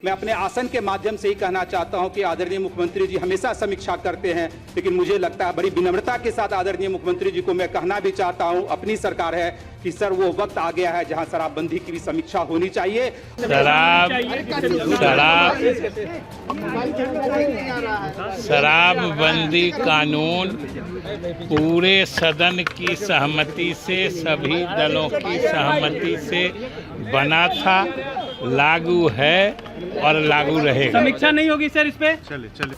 मैं अपने आसन के माध्यम से ही कहना चाहता हूं कि आदरणीय मुख्यमंत्री जी हमेशा समीक्षा करते हैं, लेकिन मुझे लगता है बड़ी विनम्रता के साथ आदरणीय मुख्यमंत्री जी को मैं कहना भी चाहता हूं, अपनी सरकार है कि सर वो वक्त आ गया है जहां शराबबंदी की भी समीक्षा होनी चाहिए। शराबबंदी कानून पूरे सदन की सहमति से, सभी दलों की सहमति से बना था, लागू है और लागू रहेगा। समीक्षा नहीं होगी सर इस पे?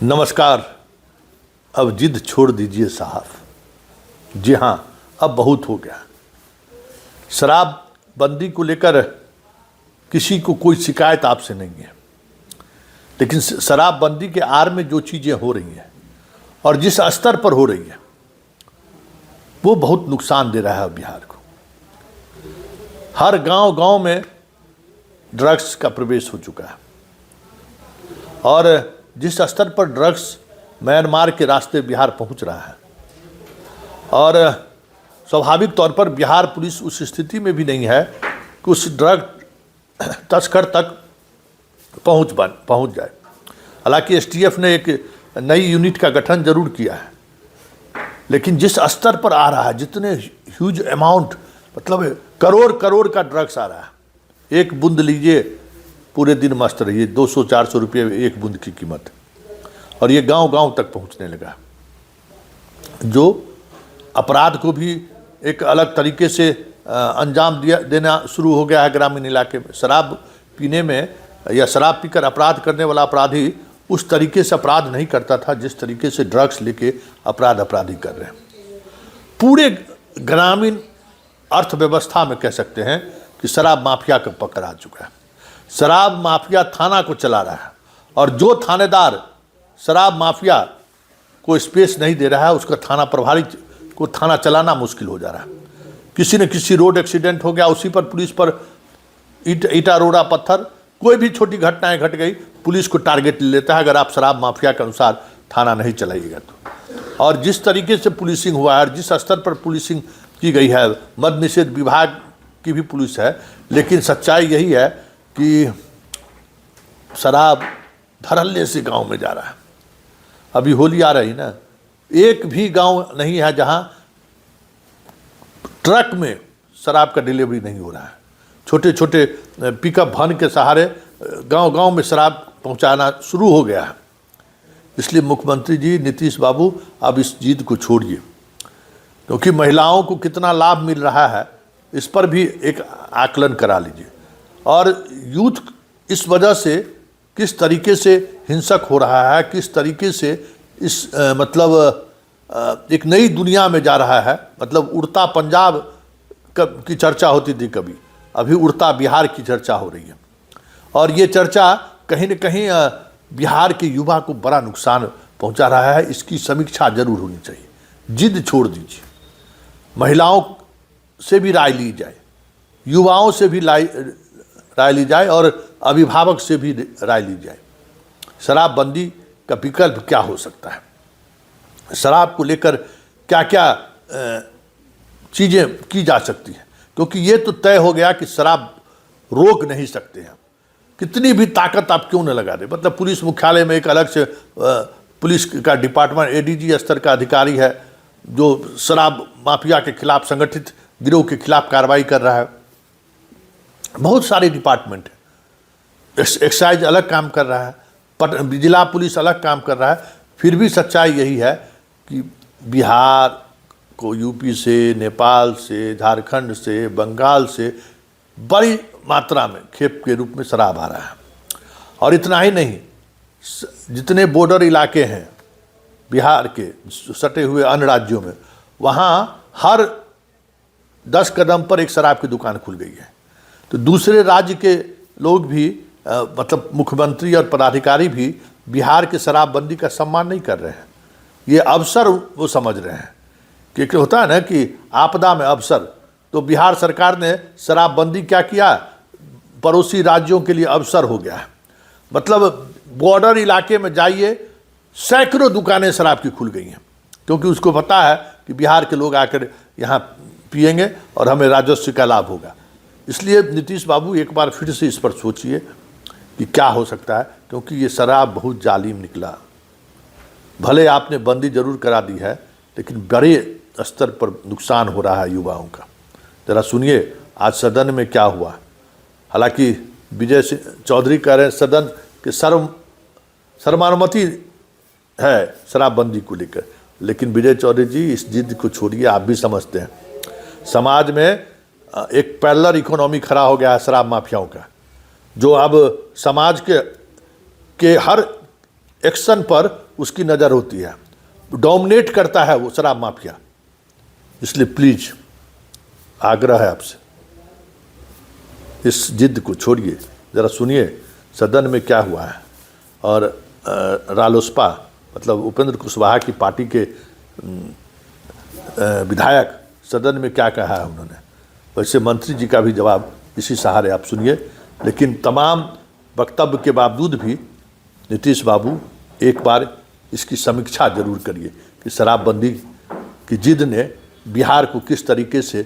नमस्कार। अब जिद छोड़ दीजिए साहब। जी हाँ, अब बहुत हो गया। शराबबंदी को लेकर किसी को कोई शिकायत आपसे नहीं है, लेकिन शराबबंदी के आड़ में जो चीज़ें हो रही हैं और जिस स्तर पर हो रही है वो बहुत नुकसान दे रहा है बिहार को। हर गांव-गांव में ड्रग्स का प्रवेश हो चुका है और जिस स्तर पर ड्रग्स म्यांमार के रास्ते बिहार पहुंच रहा है, और स्वाभाविक तौर पर बिहार पुलिस उस स्थिति में भी नहीं है कि उस ड्रग तस्कर तक पहुंच जाए। हालांकि एसटीएफ ने एक नई यूनिट का गठन जरूर किया है, लेकिन जिस स्तर पर आ रहा है, जितने ह्यूज अमाउंट, मतलब करोड़ का ड्रग्स आ रहा है, एक बूंद लीजिए पूरे दिन मस्त रहिए, 200-400 रुपये एक बूंद की कीमत, और ये गांव-गांव तक पहुंचने लगा, जो अपराध को भी एक अलग तरीके से अंजाम देना शुरू हो गया है। ग्रामीण इलाके में शराब पीने में या शराब पीकर अपराध करने वाला अपराधी उस तरीके से अपराध नहीं करता था जिस तरीके से ड्रग्स लेके अपराधी कर रहे हैं। पूरे ग्रामीण अर्थव्यवस्था में कह सकते हैं कि शराब माफिया का पकड़ आ चुका है। शराब माफिया थाना को चला रहा है, और जो थानेदार शराब माफिया को स्पेस नहीं दे रहा है, उसका थाना प्रभारी को थाना चलाना मुश्किल हो जा रहा है। किसी न किसी रोड एक्सीडेंट हो गया, उसी पर पुलिस पर ईटा रोड़ा पत्थर, कोई भी छोटी घटनाएं घट गई, पुलिस को टारगेट ले लेता है अगर आप शराब माफिया के अनुसार थाना नहीं चलाइएगा तो। और जिस तरीके से पुलिसिंग हुआ है और जिस स्तर पर पुलिसिंग की गई है, मद्य निषेध विभाग की भी पुलिस है, लेकिन सच्चाई यही है कि शराब धड़ल्ले से गांव में जा रहा है। अभी होली आ रही ना, एक भी गांव नहीं है जहां ट्रक में शराब का डिलीवरी नहीं हो रहा है। छोटे छोटे पिकअप वैन के सहारे गांव-गांव में शराब पहुंचाना शुरू हो गया है। इसलिए मुख्यमंत्री जी नीतीश बाबू अब इस जिद को छोड़िए, क्योंकि महिलाओं को कितना लाभ मिल रहा है इस पर भी एक आकलन करा लीजिए। और यूथ इस वजह से किस तरीके से हिंसक हो रहा है, किस तरीके से इस एक नई दुनिया में जा रहा है। मतलब उड़ता पंजाब की चर्चा होती थी कभी, अभी उड़ता बिहार की चर्चा हो रही है, और ये चर्चा कहीं न कहीं बिहार के युवा को बड़ा नुकसान पहुंचा रहा है। इसकी समीक्षा जरूर होनी चाहिए। जिद छोड़ दीजिए, महिलाओं से भी राय ली जाए, युवाओं से भी राय ली जाए, और अभिभावक से भी राय ली जाए। शराबबंदी का विकल्प क्या हो सकता है, शराब को लेकर क्या क्या चीज़ें की जा सकती हैं, क्योंकि ये तो तय हो गया कि शराब रोक नहीं सकते हैं, कितनी भी ताकत आप क्यों न लगा दें। मतलब पुलिस मुख्यालय में एक अलग से पुलिस का डिपार्टमेंट, एडीजी स्तर का अधिकारी है जो शराब माफिया के खिलाफ, संगठित गिरोह के खिलाफ कार्रवाई कर रहा है। बहुत सारे डिपार्टमेंट है, एक्साइज अलग काम कर रहा है, जिला पुलिस अलग काम कर रहा है। फिर भी सच्चाई यही है कि बिहार को यूपी से, नेपाल से, झारखंड से, बंगाल से बड़ी मात्रा में खेप के रूप में शराब आ रहा है। और इतना ही नहीं, जितने बॉर्डर इलाके हैं बिहार के सटे हुए अन्य राज्यों में, वहाँ हर 10 कदम पर एक शराब की दुकान खुल गई है। तो दूसरे राज्य के लोग भी मतलब मुख्यमंत्री और पदाधिकारी भी बिहार के शराबबंदी का सम्मान नहीं कर रहे हैं। ये अवसर वो समझ रहे हैं, क्योंकि होता है ना कि आपदा में अवसर। तो बिहार सरकार ने शराबबंदी क्या किया, पड़ोसी राज्यों के लिए अवसर हो गया है। मतलब बॉर्डर इलाके में जाइए, सैकड़ों दुकानें शराब की खुल गई हैं, क्योंकि उसको पता है कि बिहार के लोग आकर यहाँ पिएंगे और हमें राजस्व का लाभ होगा। इसलिए नीतीश बाबू एक बार फिर से इस पर सोचिए कि क्या हो सकता है, क्योंकि ये शराब बहुत जालिम निकला। भले आपने बंदी जरूर करा दी है, लेकिन बड़े स्तर पर नुकसान हो रहा है युवाओं का। जरा सुनिए आज सदन में क्या हुआ। हालांकि विजय चौधरी कह रहे हैं सदन के सर्वानुमति है शराबबंदी को लेकर, लेकिन विजय चौधरी जी इस जिद को छोड़िए। आप भी समझते हैं समाज में एक पैरेलल इकोनॉमी खड़ा हो गया है शराब माफियाओं का, जो अब समाज के हर एक्शन पर उसकी नज़र होती है, डोमिनेट करता है वो शराब माफिया। इसलिए प्लीज आग्रह है आपसे, इस जिद को छोड़िए। ज़रा सुनिए सदन में क्या हुआ है। और रालोसपा मतलब उपेंद्र कुशवाहा की पार्टी के विधायक सदन में क्या कहा है उन्होंने। वैसे मंत्री जी का भी जवाब इसी सहारे आप सुनिए। लेकिन तमाम वक्तव्य के बावजूद भी नीतीश बाबू एक बार इसकी समीक्षा जरूर करिए कि शराबबंदी की जिद ने बिहार को किस तरीके से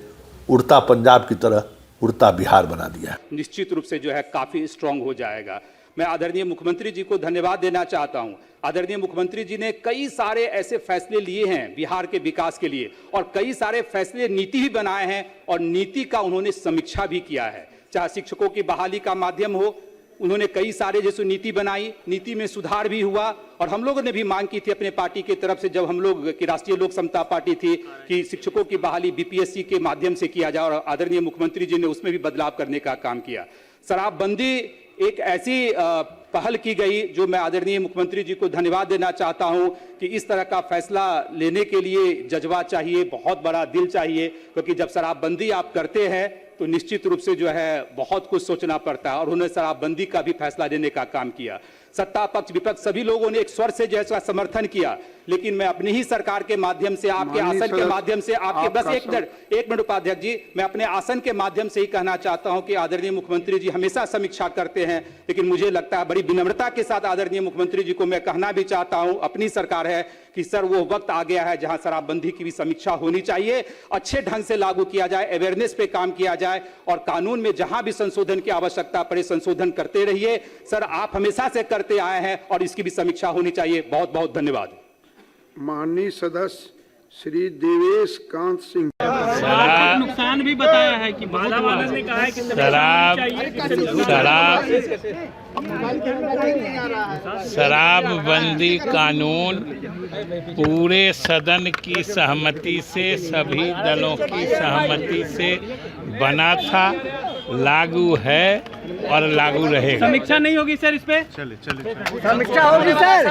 उड़ता पंजाब की तरह उड़ता बिहार बना दिया है। निश्चित रूप से जो है काफी स्ट्रांग हो जाएगा। मैं आदरणीय मुख्यमंत्री जी को धन्यवाद देना चाहता हूं। आदरणीय मुख्यमंत्री जी ने कई सारे ऐसे फैसले लिए हैं बिहार के विकास के लिए, और कई सारे फैसले नीति भी बनाए हैं, और नीति का उन्होंने समीक्षा भी किया है। चाहे शिक्षकों की बहाली का माध्यम हो, उन्होंने कई सारे जैसे नीति बनाई, नीति में सुधार भी हुआ। और हम लोगों ने भी मांग की थी अपने पार्टी की तरफ से, जब हम लोग की राष्ट्रीय लोक समता पार्टी थी, कि शिक्षकों की बहाली बीपीएससी के माध्यम से किया जाए, और आदरणीय मुख्यमंत्री जी ने उसमें भी बदलाव करने का काम किया। शराबबंदी एक ऐसी पहल की गई जो मैं आदरणीय मुख्यमंत्री जी को धन्यवाद देना चाहता हूं कि इस तरह का फैसला लेने के लिए जज्बा चाहिए, बहुत बड़ा दिल चाहिए, क्योंकि जब शराबबंदी आप करते हैं तो निश्चित रूप से जो है बहुत कुछ सोचना पड़ता है। और उन्होंने शराबबंदी का भी फैसला लेने का काम किया। सत्ता पक्ष विपक्ष सभी लोगों ने एक स्वर से जो है समर्थन किया, लेकिन मैं अपनी ही सरकार के माध्यम से, आपके आसन के माध्यम से, आपके बस एक मिनट उपाध्यक्ष जी, मैं अपने आसन के माध्यम से ही कहना चाहता हूं कि आदरणीय मुख्यमंत्री जी हमेशा समीक्षा करते हैं, लेकिन मुझे लगता है बड़ी विनम्रता के साथ आदरणीय मुख्यमंत्री जी को मैं कहना भी चाहता हूं, अपनी सरकार है, कि सर वो वक्त आ गया है जहां शराबबंदी की भी समीक्षा होनी चाहिए, अच्छे ढंग से लागू किया जाए, अवेयरनेस पे काम किया जाए, और कानून में जहां भी संशोधन की आवश्यकता पड़े संशोधन करते रहिए। सर आप हमेशा से करते आए हैं, और इसकी भी समीक्षा होनी चाहिए। बहुत बहुत धन्यवाद। माननीय सदस्य श्री देवेश कांत सिंह। नुकसान भी बताया है कि बहुत ने कहा है कि शराबबंदी कानून पूरे सदन की सहमति से, सभी दलों की सहमति से बना था, लागू है और लागू रहेगा। समीक्षा नहीं होगी सर इस पे? समीक्षा होगी सर।